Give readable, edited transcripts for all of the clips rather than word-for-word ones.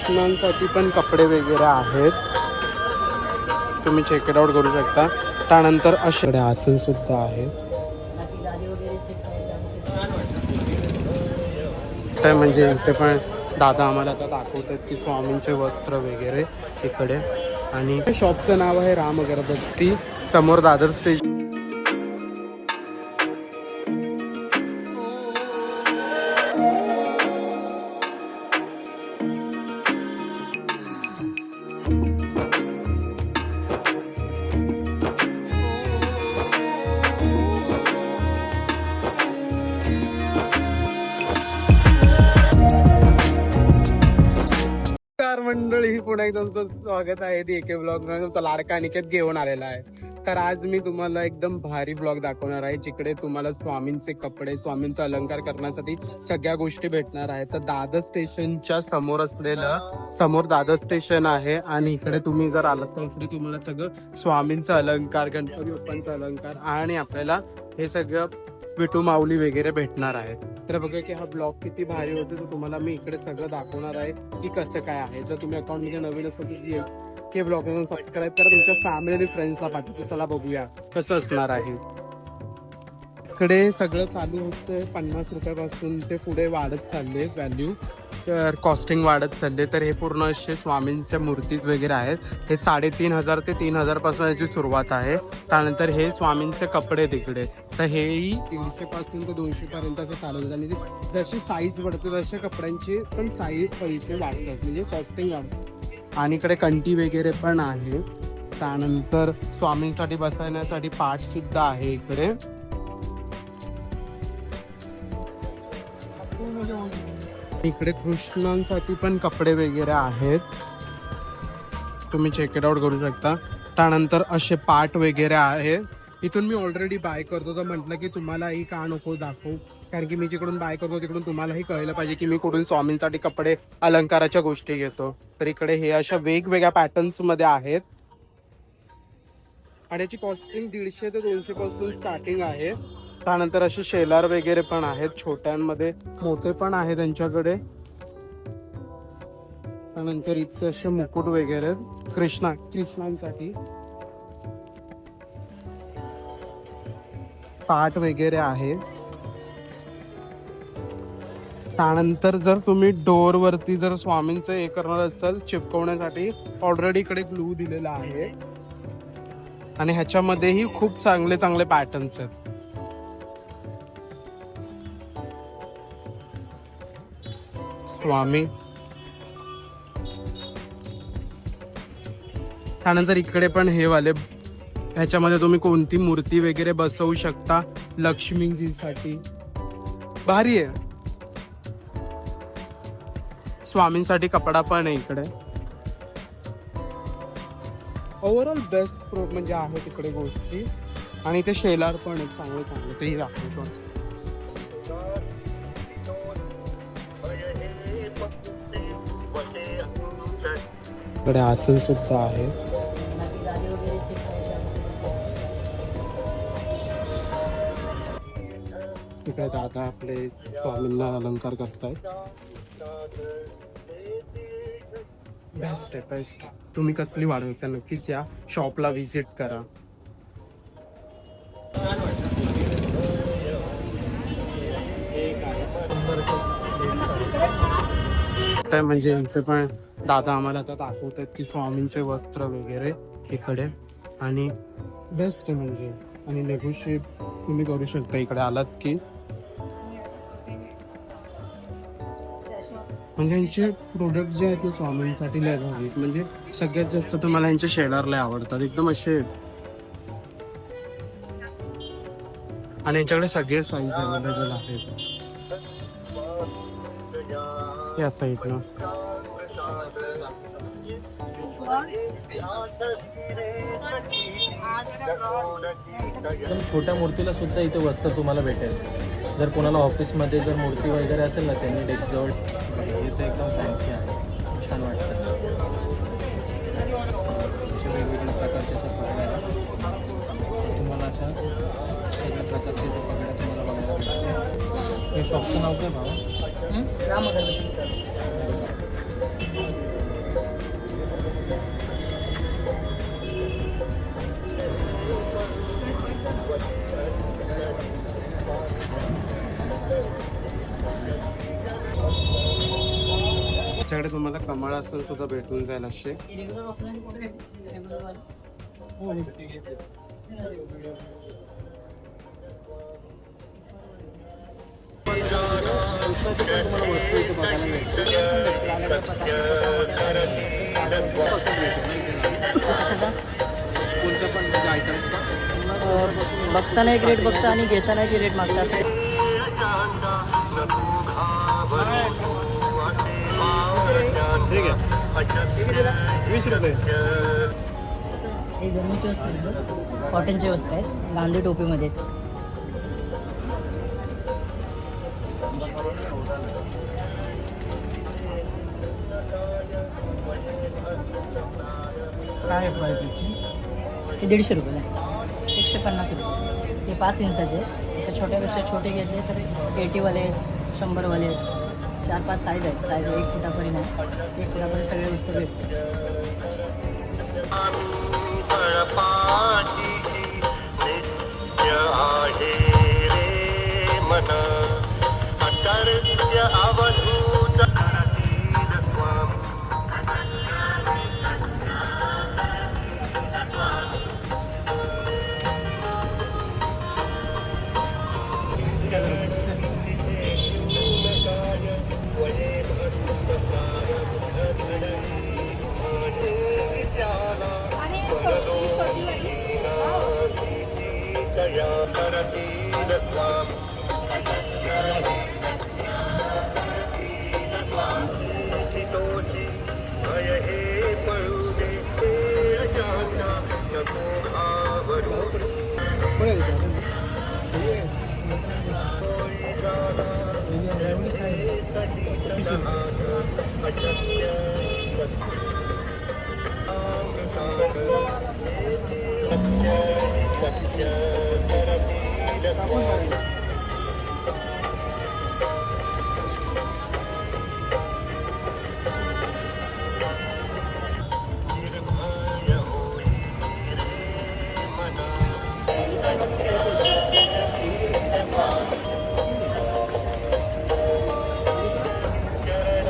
कृष्णांसाठी पण कपडे वगैरे आहेत, तुम्ही चेक आउट करू शकता. त्यानंतर असे आसन सुद्धा आहे. काय म्हणजे इथे पण दादा आम्हाला आता दाखवतात की स्वामींचे वस्त्र वगैरे इकडे. आणि शॉपचं नाव आहे राम अगरबत्ती, समोर दादर स्टेशन. मंडळी, पुन्हा एकदा तुमचं स्वागत आहे DK ब्लॉग मध्ये. तुमचा लाडका अनिकेत घेऊन आलेला आहे. तर आज मी तुम्हाला एकदम भारी ब्लॉग दाखवणार आहे, जिकडे तुम्हाला स्वामींचे कपडे, स्वामींचा अलंकार करण्यासाठी सगळ्या गोष्टी भेटणार आहेत. तर दादर स्टेशनच्या समोर असलेलं, समोर दादर स्टेशन आहे आणि इकडे तुम्ही जर आलात तर इकडे तुम्हाला सगळं स्वामींचा अलंकार, गणपती बाप्पांचा अलंकार आणि आपल्याला हे सगळं विठू माऊली वगैरे भेटणार आहेत. तर बघा की हा ब्लॉग किती भारी होतो, तर तुम्हाला मी इकडे सगळं दाखवणार आहे की कसं काय आहे. जर तुम्ही अकाउंटमध्ये नवीन असाल तर के ब्लॉग सबस्क्राईब करा, तुमच्या फॅमिली आणि फ्रेंड्सला पाठवा. चला बघूया कसं असणार आहे. इकडे सगळं चालू होतं 50 रुपयापासून ते पुढे वाढत चालले व्हॅल्यू, तर कॉस्टिंग वाढत चालले. तर हे पूर्ण असे स्वामींच्या मूर्तीज वगैरे आहेत. हे 3,500 ते 3,000 पासून याची सुरुवात आहे. त्यानंतर हे स्वामींचे कपडे तिकडे, तर हेही 300 पासून ते 200 पर्यंत चालू. आणि जशी साईज वाढते तशा कपड्यांचे पण पैसे वाढतात, म्हणजे कॉस्टिंग वाढतात. आणि इकडे कंठी वगैरे पण आहे. त्यानंतर स्वामींसाठी बसवण्यासाठी पाठ सुद्धा आहे इकडे. इकडे कृष्णांसाठी पण कपडे वगैरे आहेत, तुम्ही चेक आउट करू शकता. त्यानंतर असे पाट वगैरे आहे. इथून मी ऑलरेडी बाय करतो, तर म्हटलं की तुम्हालाही का नको दाखवू, कारण की मी जिकडून बाय करतो तिकडून तुम्हालाही कळलं पाहिजे की मी कुठून स्वामींसाठी कपडे, अलंकाराच्या गोष्टी घेतो. तर इकडे हे अशा वेगवेगळ्या पॅटर्न्स मध्ये आहेत आणि याची कॉस्टिंग 150 ते 200 पासून स्टार्टिंग आहे. त्यानंतर असे शेलार वगैरे पण आहेत, छोट्यांमध्ये मोठे पण आहे त्यांच्याकडे. त्यानंतर इथे असे मुकुट वगैरे कृष्णांसाठी पाट वगैरे आहे. त्यानंतर जर तुम्ही डोअर वरती जर स्वामींचं हे करणार असाल चिपकवण्यासाठी, ऑलरेडी इकडे ग्लू दिलेला आहे आणि ह्याच्यामध्येही खूप चांगले चांगले पॅटर्न्स आहेत. स्वामी, त्यानंतर इकडे पण हे वाले, ह्याच्यामध्ये तुम्ही कोणती मूर्ती वगैरे बसवू शकता लक्ष्मीजीसाठी, भारी आहे. स्वामींसाठी कपडा पण आहे इकडे. ओव्हरऑल बेस्ट म्हणजे आहे तिकडे गोष्टी. आणि ते शेलार पण आहेत चांगले चांगले, तेही दाखवतो. इकडे आसन सुद्धा आहे. इकडे दादा आपले स्वामींना अलंकार करतायत. बेस्ट आहे, बेस्ट. तुम्ही कसली वाढवता नक्कीच या शॉपला व्हिजिट करा. म्हणजे इथे पण दादा आम्हाला आता दाखवतात की स्वामींचे वस्त्र वगैरे इकडे. आणि बेस्ट आहे म्हणजे, आणि नेगोशिएट तुम्ही करू शकता इकडे आलात की. म्हणजे यांचे प्रोडक्ट जे आहेत ते स्वामींसाठी लय भाविक, म्हणजे सगळ्यात जास्त तुम्हाला यांचे शेलार लय आवडतात, एकदम असे. आणि यांच्याकडे सगळे साईज अवेलेबल आहेत. या साईडला छोट्या मूर्तीला सुद्धा इथे वस्त्र तुम्हाला भेटेल. जर कोणाला ऑफिसमध्ये जर मूर्ती वगैरे असेल ना, त्यांनी डेस्कजवळ इथे एकदम फॅन्सी आहे, छान वाटतं. वेगवेगळ्या प्रकारचे असं पगड्या, तुम्हाला अशा सगळ्या प्रकारचे ते पगड्या तुम्हाला बघायला भेटतील. हे शॉपचं नाव काय भाव? राम अगरबत्ती. इकडे तुम्हाला कमळ आसन सुद्धा भेटून जाईल असे. कृष्णाची पण तुम्हाला वस्तू इथे बघायला मिळते. कोणत्या पण म्हणजे आयटम्सचा बघताना एक रेट बघता आणि घेताना एक रेट मागता असं. ठीक आहे, 20 रुपये. हे गरमीचे वस्त्र आहेत, कॉटनचे वस्त्र आहेत, गांधी टोपीमध्ये. काय प्राइस याची? हे 150 रुपये, 150 रुपये. हे 5 इंचाचे आहेत. त्याच्या छोट्यापेक्षा छोटे घेतले तर 80वाले आहेत, 100वाले आहेत. 4-5 साईज आहेत. साईज 1 फुटापर्यंत आहे. 1 फुटापर्यंत सगळे वस्तू भेटते.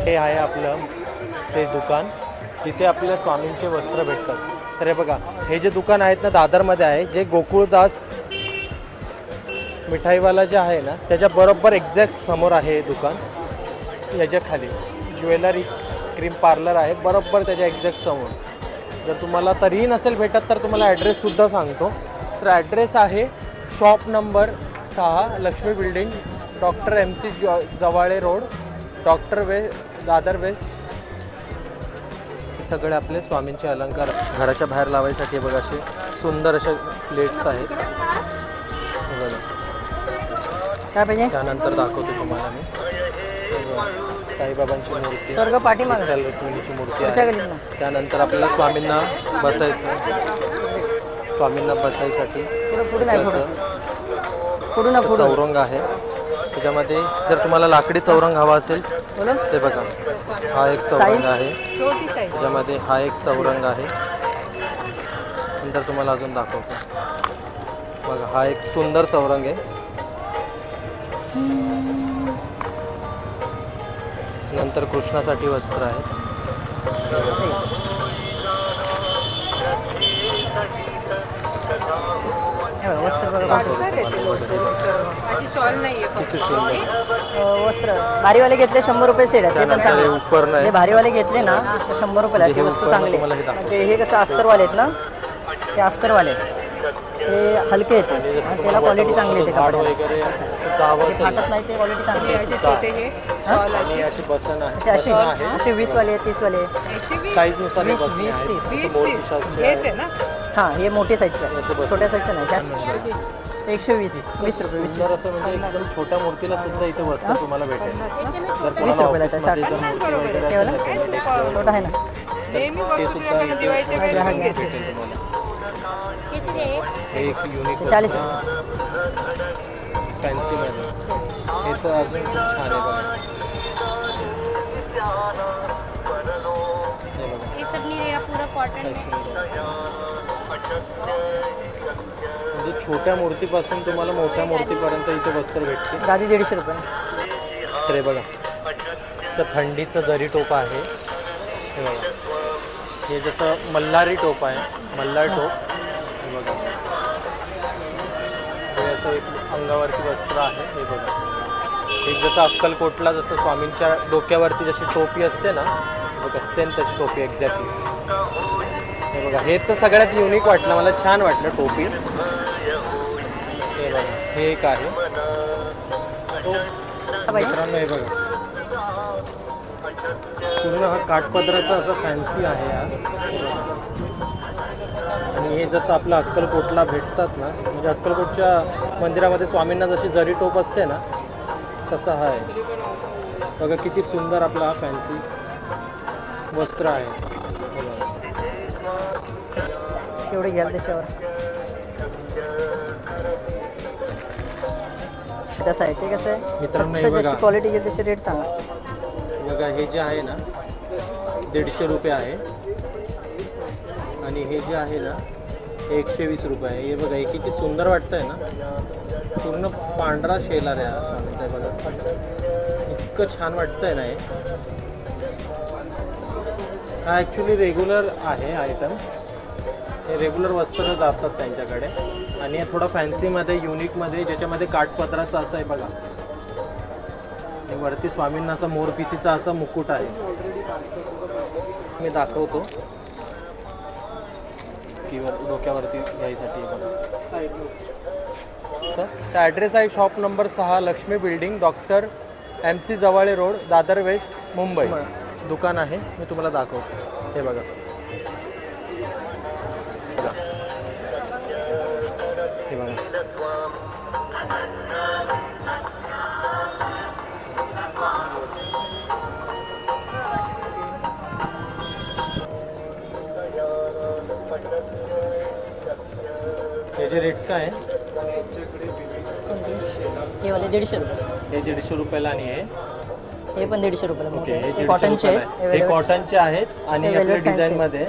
हे आहे आपलं ते दुकान, तिथे आपल्या स्वामींचे वस्त्र भेटतात. तर हे बघा, हे जे दुकान आहेत ना दादरमध्ये आहे, जे गोकुळदास मिठाईवाला जे आहे ना त्याच्या बरोबर एक्झॅक्ट समोर आहे हे दुकान. याच्या खाली ज्वेलरी क्रीम पार्लर आहे, बरोबर त्याच्या एक्झॅक्ट समोर. जर तुम्हाला तरीही नसेल भेटत तर तुम्हाला ॲड्रेससुद्धा सांगतो. तर ॲड्रेस आहे shop number 6, Lakshmi building, doctor MC Jawale road, Dadar west. सगळे आपले स्वामींचे अलंकार घराच्या बाहेर लावायसाठी बघा, असे सुंदर असे प्लेट्स आहेत. बघा, काय पाहिजे? त्यानंतर दाखवतो तुम्हाला मी. साईबाबांची मूर्ती, स्वर्ग पाठीमागे रुक्मिणीची मूर्ती पुढच्या आहे. गल्लीत ना. त्यानंतर आपल्याला स्वामींना बसायसाठी पुढे नाही, पुढे ना, पुढे. चौरंग आहे. त्याच्यामध्ये जर तुम्हाला लाकडी चौरंग हवा असेल ते बघा, हा एक चौरंग आहे. त्याच्यामध्ये हा एक चौरंग आहे. नंतर तुम्हाला अजून दाखवतो बघा, हा एक सुंदर चौरंग आहे. नंतर कृष्णासाठी वस्त्र आहे. वस्त्र बघा, वस्त्र भारीवाले घेतले 100 रुपये सेट आहे. ते पण चांगले. उपर नाही, हे भारीवाले घेतले ना तर 100 रुपयाला आहे. ती वस्तू चांगली आहे. म्हणजे हे कसं अस्तरवाले आहेत ना, ते अस्तरवाले हे हलके येते आणि त्याला क्वालिटी चांगली येते कपड्याला. हे फाटत नाही, ते क्वालिटी चांगली आहे. बसन आहे. असे 20 वाले 30 वाले साईजनुसार 20-30. हां, हे मोठी साईजचं आहे, छोट्या साईजचं नाही. 120 रुपये. सुंदर असं म्हणजे एकदम छोट्या मूर्तीला सुद्धा इथे वस्त्र तुम्हाला भेटेल. जर 20 कोणाला रुपयाला आहे. 60 ऑफिसमध्ये जर मूर्ती वगैरे ठेवलं? असेल ना, छोटा आहे ना. ते सुद्धा इथे भेटेल तुम्हाला. हे एक युनिक 40 फॅन्सीमध्ये. हे तर अजून खूप छान आहे बघा. हे बघा, ये सब नहीं रहेगा, पूरा कॉटन काय है। सुंदर. म्हणजे छोट्या मूर्तीपासून तुम्हाला मोठ्या मूर्तीपर्यंत इथे वस्त्र भेटते. गादी 150 रुपये. तर हे बघा, मस्त थंडीचं जरी टोप आहे हे बघा. हे जसं मल्हारी टोप आहे, मल्हार टोप हे बघा. हे असं एक अंगावरती वस्त्र आहे हे बघा. एक जसं अक्कलकोटला जसं स्वामींच्या डोक्यावरती जशी टोपी असते ना बघा, सेम तशी टोपी एक्झॅक्टली हे बघा. हे तर सगळ्यात युनिक वाटलं मला, छान वाटलं टोपी हे बघा. हे एक आहे तो मित्रांनो हे बघा. पूर्ण हा काठपदराचा असं फॅन्सी आहे यार. आणि हे जसं आपलं अक्कलकोटला भेटतात ना, म्हणजे अक्कलकोटच्या मंदिरामध्ये स्वामींना जशी जरी टोप असते ना तसं हा आहे बघा. किती सुंदर आपला हा फॅन्सी वस्त्र आहे. एवढे घ्याल त्याच्यावर कसं आहे ते कसं आहे मित्रांनो हे फक्त बघा. जशी क्वालिटी घेईल त्याचे रेट सांगा. बघा हे जे आहे ना 150 रुपये आहे आणि हे जे आहे ना 120 रुपये आहे. हे बघा हे किती सुंदर वाटतंय ना. पूर्ण पांढरा शेलार आहे हा स्वामीचा आहे बघा. इतकं छान वाटतंय ना हे. हा ॲक्च्युली रेग्युलर आहे आयटम. हे रेग्युलर वस्त्र जातात त्यांच्याकडे. आणि हे थोडं फॅन्सीमध्ये युनिकमध्ये ज्याच्यामध्ये काठपदराचं असं आहे बघा. हे वरती स्वामींना असं मोरपिसीचा असा मुकुट आहे. मी दाखवतो किंवा डोक्यावरती घ्यायसाठी बघा. सर त्या ॲड्रेस आहे shop number 6 Lakshmi building, doctor MC Jawale road, Dadar west, Mumbai. दुकान आहे, मी तुम्हाला दाखवतो. हे बघा हे बघा. याचे रेट्स काय आहे? हे वाले 150 रुपये. हे 150 रुपयाला आणि आहे. हे पण 150 रुपयाला. ओके, हे 150 कॉटनचे रुपयाला आहेत. आहे. हे कॉटनचे आहेत आणि हे आपल्या velvet fancy. डिझाईनमध्ये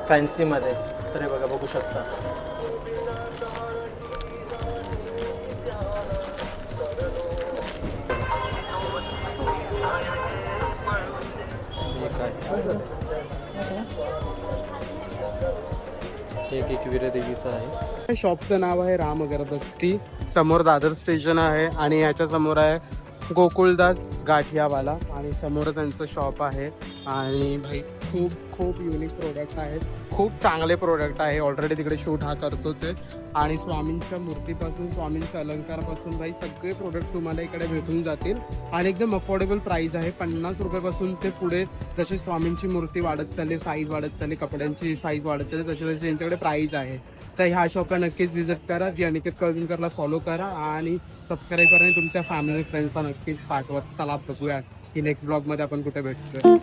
फॅन्सीमध्ये. तर हे बघा बघू शकता. हे काय? एक एकविरा देवीचं आहे. शॉपचं नाव आहे राम अगरबत्ती. समोर दादर स्टेशन आहे आणि याच्या समोर आहे गोकुळदास गाठियावाला आणि समोर त्यांचं शॉप आहे. आणि भाई खूप खूप युनिक प्रोडक्ट आहेत, खूप चांगले प्रोडक्ट आहे. ऑलरेडी तिकडे शूट हा करतोच आहे. आणि स्वामींच्या मूर्तीपासून स्वामींच्या अलंकारापासून भाई सगळे प्रोडक्ट तुम्हाला इकडे भेटून जातील आणि एकदम अफोर्डेबल प्राईस आहे. 50 रुपयापासून ते पुढे जशी स्वामींची मूर्ती वाढत चालली, साईज वाढत चालली, कपड्यांची साईज वाढत चालली, तसे तसे त्यांच्याकडे प्राईस आहे. तर ह्या शॉपला नक्कीच विजिट करा. जी अनिकेत कळविणकरला फॉलो करा आणि सबस्क्राईब करा आणि तुमच्या फॅमिली फ्रेंड्सला नक्कीच पाठवा. चला बघूया की नेक्स्ट ब्लॉगमध्ये आपण कुठे भेटतोय.